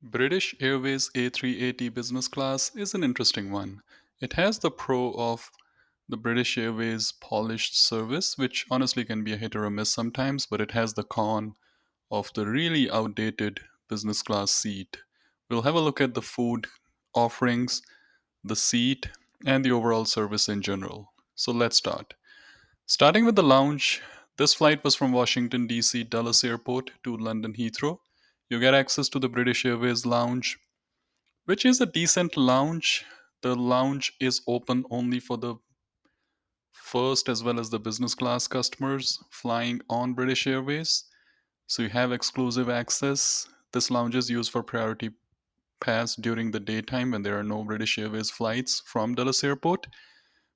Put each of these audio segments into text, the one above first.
British Airways A380 Business Class is an interesting one. It has the pro of the British Airways polished service, which honestly can be a hit or a miss sometimes, but it has the con of the really outdated business class seat. We'll have a look at the food offerings, the seat, and the overall service in general. So let's start. Starting with the lounge, this flight was from Washington DC Dulles Airport to London Heathrow. You get access to the British Airways lounge, which is a decent lounge. The lounge is open only for the first as well as the business class customers flying on British Airways. So you have exclusive access. This lounge is used for priority pass during the daytime when there are no British Airways flights from Dulles Airport.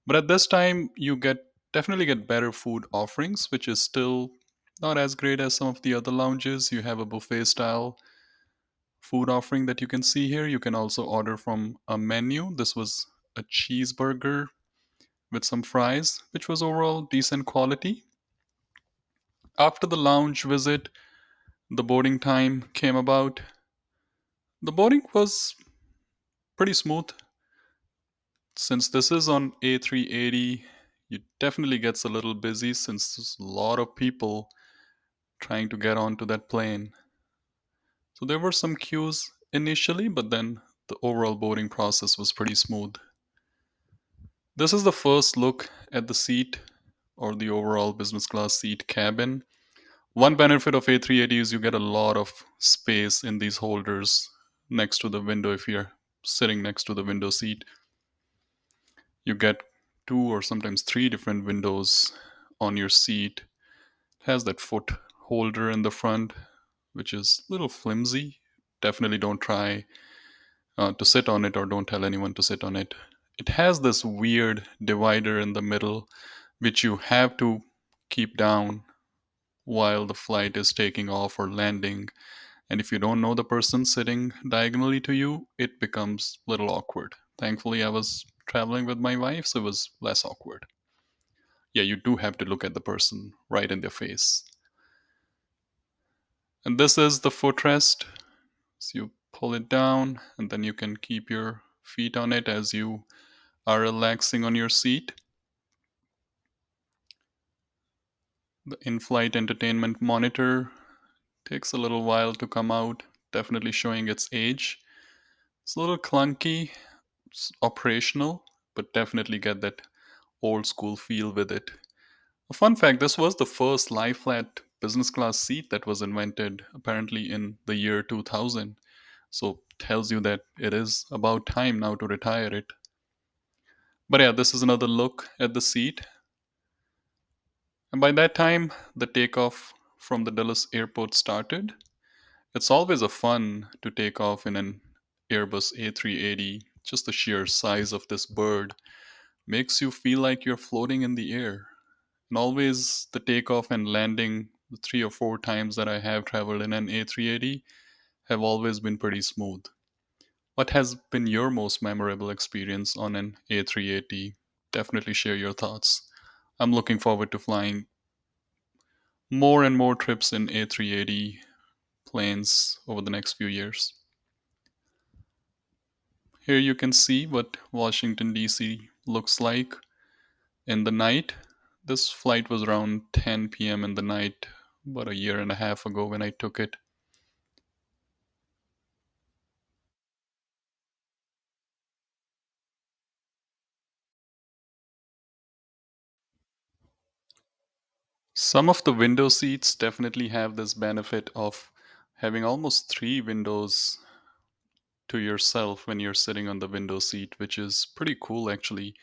But at this time, you get definitely get better food offerings, which is still not as great as some of the other lounges. You have a buffet style food offering that you can see here. You can also order from a menu. This was a cheeseburger with some fries, which was overall decent quality. After the lounge visit, the boarding time came about. The boarding was pretty smooth. Since this is on A380, it definitely gets a little busy since there's a lot of people trying to get onto that plane. So there were some queues initially, but then the overall boarding process was pretty smooth. This is the first look at the seat or the overall business class seat cabin. One benefit of A380 is you get a lot of space in these holders next to the window. If you're sitting next to the window seat, you get two or sometimes three different windows on your seat. It has that foot holder in the front, which is a little flimsy. Definitely don't try to sit on it or don't tell anyone to sit on it. It has this weird divider in the middle, which you have to keep down while the flight is taking off or landing. And if you don't know the person sitting diagonally to you, it becomes a little awkward. Thankfully, I was traveling with my wife, so it was less awkward. Yeah, you do have to look at the person right in their face. And this is the footrest. So you pull it down, and then you can keep your feet on it as you are relaxing on your seat. The in flight entertainment monitor takes a little while to come out, definitely showing its age. It's a little clunky, it's operational, but definitely get that old school feel with it. A fun fact, this was the first lie flat business class seat that was invented apparently in the year 2000. So tells you that it is about time now to retire it. But yeah, this is another look at the seat. And by that time, the takeoff from the Dulles airport started. It's always a fun to take off in an Airbus A380. Just the sheer size of this bird makes you feel like you're floating in the air. And always the takeoff and landing, the three or four times that I have traveled in an A380, have always been pretty smooth. What has been your most memorable experience on an A380? Definitely share your thoughts. I'm looking forward to flying more and more trips in A380 planes over the next few years. Here you can see what Washington DC looks like in the night. This flight was around 10 p.m. in the night, about a year and a half ago when I took it. Some of the window seats definitely have this benefit of having almost three windows to yourself when you're sitting on the window seat, which is pretty cool actually.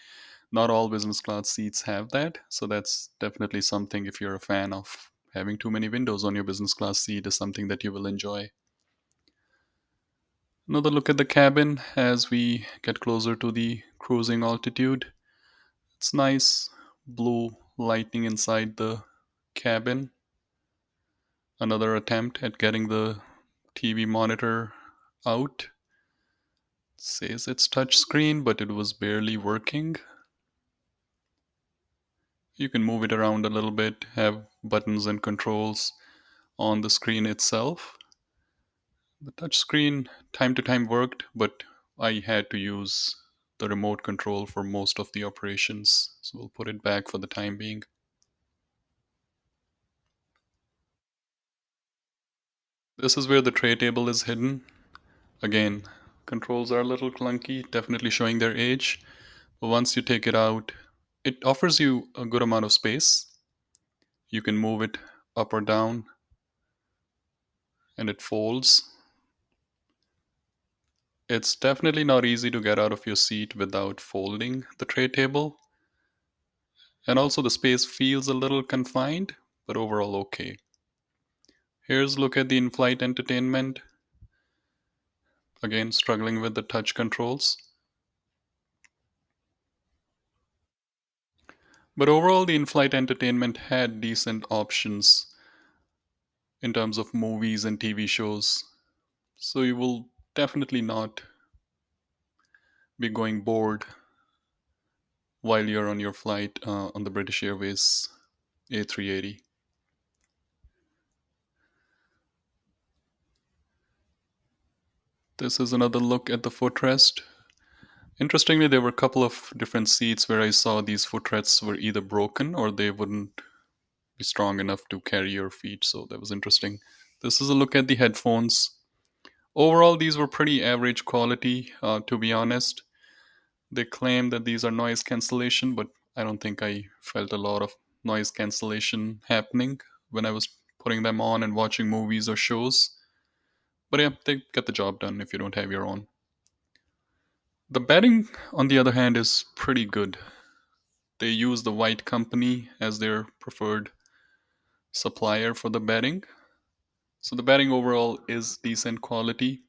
Not all business class seats have that, so that's definitely something if you're a fan of having too many windows on your business class seat is something that you will enjoy. Another look at the cabin as we get closer to the cruising altitude. It's nice blue lighting inside the cabin. Another attempt at getting the TV monitor out. Says it's touch screen, but it was barely working. You can move it around a little bit, have buttons and controls on the screen itself. The touchscreen time to time worked, but I had to use the remote control for most of the operations. So we'll put it back for the time being. This is where the tray table is hidden. Again, controls are a little clunky, definitely showing their age. But once you take it out, it offers you a good amount of space. You can move it up or down and it folds. It's definitely not easy to get out of your seat without folding the tray table. And also, the space feels a little confined, but overall okay. Here's a look at the in flight entertainment. Again, struggling with the touch controls. But overall, the in flight entertainment had decent options in terms of movies and TV shows. So you will definitely not be going bored while you're on your flight on the British Airways A380. This is another look at the footrest. Interestingly, there were a couple of different seats where I saw these footrests were either broken or they wouldn't be strong enough to carry your feet, so that was interesting. This is a look at the headphones. Overall, these were pretty average quality, to be honest. They claim that these are noise cancellation, but I don't think I felt a lot of noise cancellation happening when I was putting them on and watching movies or shows. But yeah, they get the job done if you don't have your own. The bedding, on the other hand, is pretty good. They use the White Company as their preferred supplier for the bedding. So the bedding overall is decent quality.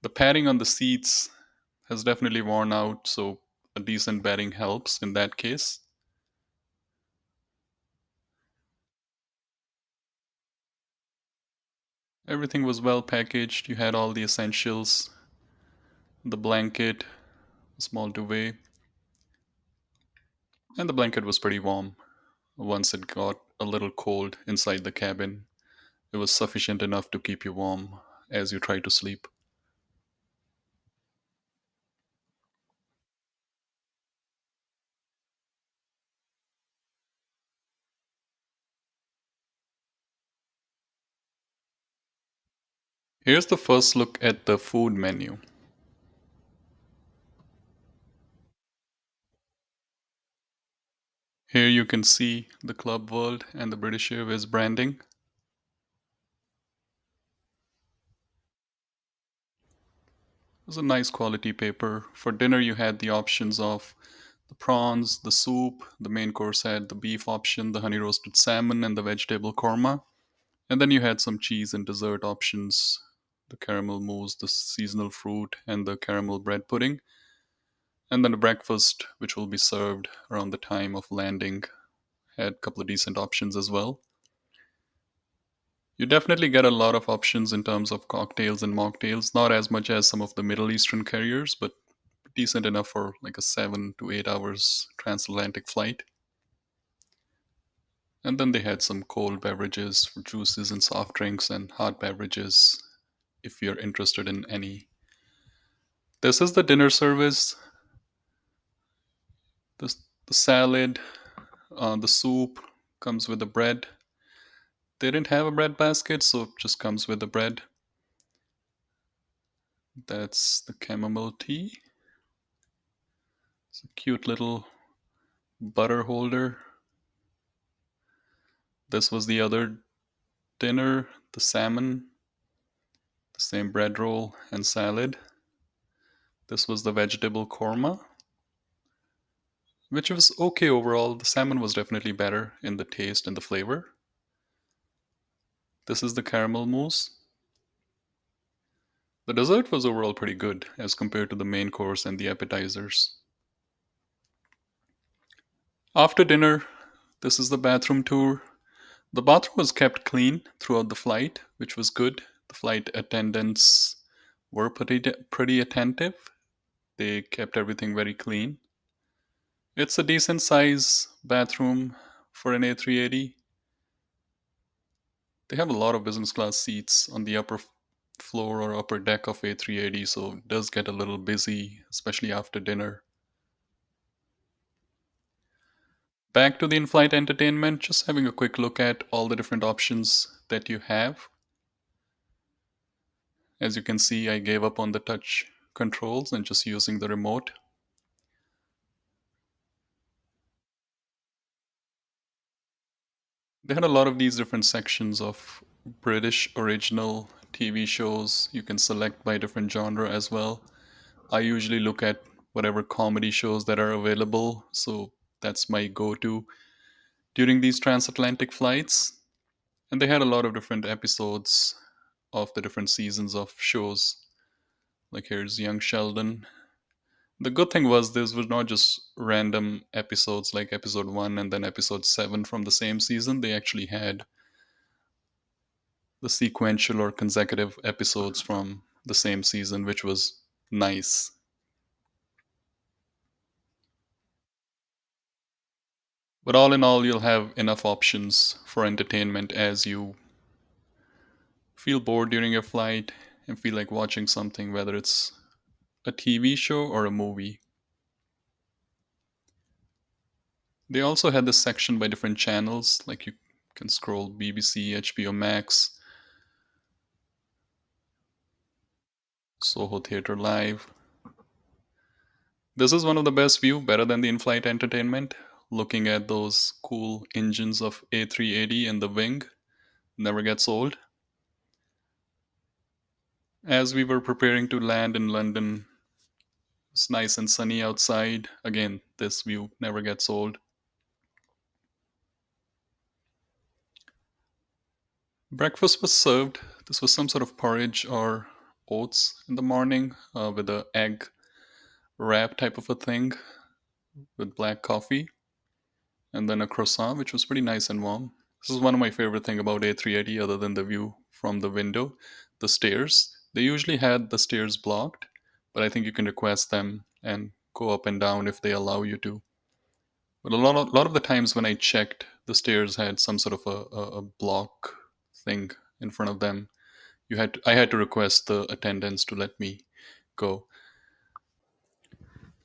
The padding on the seats has definitely worn out, so a decent bedding helps in that case. Everything was well packaged. You had all the essentials, the blanket, a small duvet, and the blanket was pretty warm. Once it got a little cold inside the cabin, it was sufficient enough to keep you warm as you try to sleep. Here's the first look at the food menu. Here you can see the Club World and the British Airways branding. It was a nice quality paper. For dinner, you had the options of the prawns, the soup. The main course had the beef option, the honey roasted salmon, and the vegetable korma. And then you had some cheese and dessert options, the caramel mousse, the seasonal fruit, and the caramel bread pudding. And then the breakfast, which will be served around the time of landing, had a couple of decent options as well. You definitely get a lot of options in terms of cocktails and mocktails, not as much as some of the Middle Eastern carriers, but decent enough for like a 7 to 8 hours transatlantic flight. And then they had some cold beverages for juices and soft drinks and hot beverages if you're interested in any. This is the dinner service. The, the salad, the soup comes with the bread. They didn't have a bread basket, so it just comes with the bread. That's the chamomile tea. It's a cute little butter holder. This was the other dinner, the salmon, the same bread roll and salad. This was the vegetable korma, which was okay overall. The salmon was definitely better in the taste and the flavor. This is the caramel mousse. The dessert was overall pretty good as compared to the main course and the appetizers. After dinner, this is the bathroom tour. The bathroom was kept clean throughout the flight, which was good. The flight attendants were pretty attentive. They kept everything very clean. It's a decent size bathroom for an A380. They have a lot of business class seats on the upper floor or upper deck of A380, so it does get a little busy, especially after dinner. Back to the in flight entertainment, just having a quick look at all the different options that you have. As you can see, I gave up on the touch controls and just using the remote. They had a lot of these different sections of British original TV shows. You can select by different genre as well. I usually look at whatever comedy shows that are available, so that's my go to during these transatlantic flights. And they had a lot of different episodes of the different seasons of shows. Like here's Young Sheldon. The good thing was this was not just random episodes like episode 1 and then episode 7 from the same season. They actually had the sequential or consecutive episodes from the same season, which was nice. But all in all, you'll have enough options for entertainment as you feel bored during your flight and feel like watching something, whether it's a TV show or a movie. They also had this section by different channels, like you can scroll BBC, HBO Max, Soho Theatre Live. This is one of the best view, better than the in-flight entertainment. Looking at those cool engines of A380 in the wing never gets old. As we were preparing to land in London, it's nice and sunny outside. Again, this view never gets old. Breakfast was served. This was some sort of porridge or oats in the morning with a egg wrap type of a thing with black coffee, and then a croissant, which was pretty nice and warm. This is one of my favorite thing about A380, other than the view from the window, the stairs. They usually had the stairs blocked, but I think you can request them and go up and down if they allow you to. But a lot of the times when I checked, the stairs had some sort of a block thing in front of them. I had to request the attendants to let me go.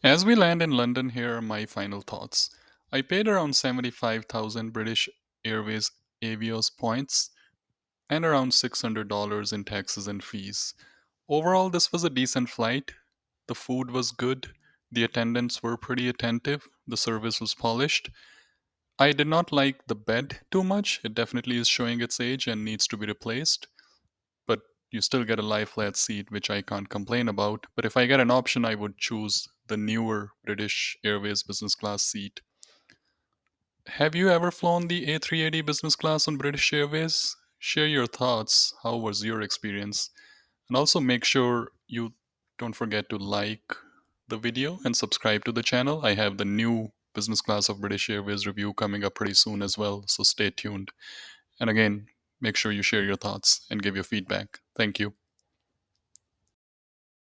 As we land in London, here are my final thoughts. I paid around 75,000 British Airways Avios points and around $600 in taxes and fees. Overall, this was a decent flight. The food was good. The attendants were pretty attentive. The service was polished. I did not like the bed too much. It definitely is showing its age and needs to be replaced. But you still get a lie flat seat, which I can't complain about. But if I get an option, I would choose the newer British Airways Business Class seat. Have you ever flown the A380 Business Class on British Airways? Share your thoughts. How was your experience? And also make sure you don't forget to like the video and subscribe to the channel. I have the new Business Class of British Airways review coming up pretty soon as well, so stay tuned. And again, make sure you share your thoughts and give your feedback. Thank you.